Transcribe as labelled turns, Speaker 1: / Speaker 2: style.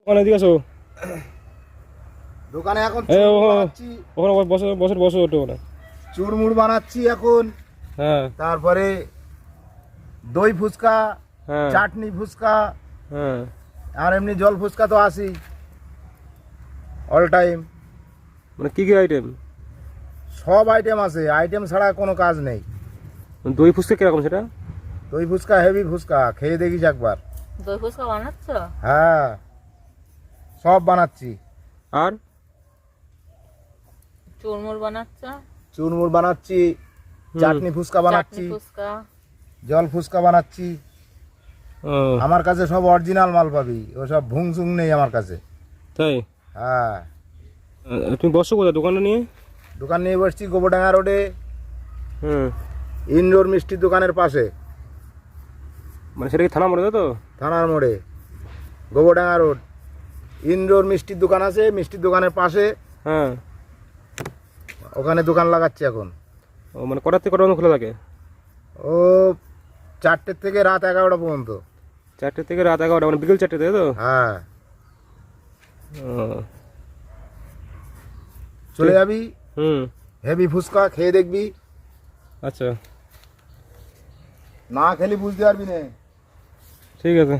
Speaker 1: ওখানে এদিকে আসো।
Speaker 2: দোকানে এখন
Speaker 1: ওখানে বসে বসে বসে ওঠো ওখানে।
Speaker 2: চুরমুড় বানাচ্ছি এখন।
Speaker 1: হ্যাঁ
Speaker 2: তারপরে দই ফুচকা,
Speaker 1: হ্যাঁ
Speaker 2: চাটনি ফুচকা,
Speaker 1: হ্যাঁ।
Speaker 2: আর এমনি জল ফুচকা তো আসি অল টাইম।
Speaker 1: মানে কি কি আইটেম?
Speaker 2: সব আইটেম আছে, আইটেম ছাড়া কোনো কাজ নেই।
Speaker 1: দই ফুচকা কিরকম সেটা?
Speaker 2: দই ফুচকা হেভি ফুচকা, খেয়ে দেখিস একবার।
Speaker 3: দই ফুচকা বানাচ্ছ?
Speaker 2: হ্যাঁ সব বানাচ্ছি।
Speaker 1: আর
Speaker 3: চুরমুর বানাচ্ছ?
Speaker 2: চুরমুড় বানাচ্ছি, চাটনি ফুচকা বানাচ্ছি,
Speaker 3: চাটনি ফুচকা।
Speaker 2: জল ফুচকা বানাচ্ছি।
Speaker 1: ও
Speaker 2: আমার কাছে সব অরিজিনাল মাল পাবি, ওসব ভুংসুং নেই আমার কাছে।
Speaker 1: তাই?
Speaker 2: হ্যাঁ।
Speaker 1: তুমি বসো কোথায় দোকানটা নিয়ে?
Speaker 2: দোকান নিয়ে বসছি গোবরডাঙ্গা রোডে,
Speaker 1: হুম।
Speaker 2: ইনডোর মিষ্টির দোকানের পাশে।
Speaker 1: মানে সেটা কি থানা মোড়ে তো?
Speaker 2: থানার মোড়ে গোবরডাঙ্গা রোড, ইনডোর মিষ্টির দোকান আছে, মিষ্টির দোকানের পাশে।
Speaker 1: হ্যাঁ।
Speaker 2: ওখানে দোকান লাগাচ্ছি এখন।
Speaker 1: ও মানে কটার থেকে কটা পর্যন্ত খোলা থাকে?
Speaker 2: ও 4টের থেকে রাত 11টা পর্যন্ত।
Speaker 1: 4টে থেকে রাত 11টা, মানে বিকেল 4টে, তাই তো?
Speaker 2: হ্যাঁ
Speaker 1: ও,
Speaker 2: চলে যাবি,
Speaker 1: হুম।
Speaker 2: হেভি ফুচকা খেয়ে দেখবি,
Speaker 1: আচ্ছা
Speaker 2: না খেলি বুঝতে পারবি না।
Speaker 1: ঠিক আছে।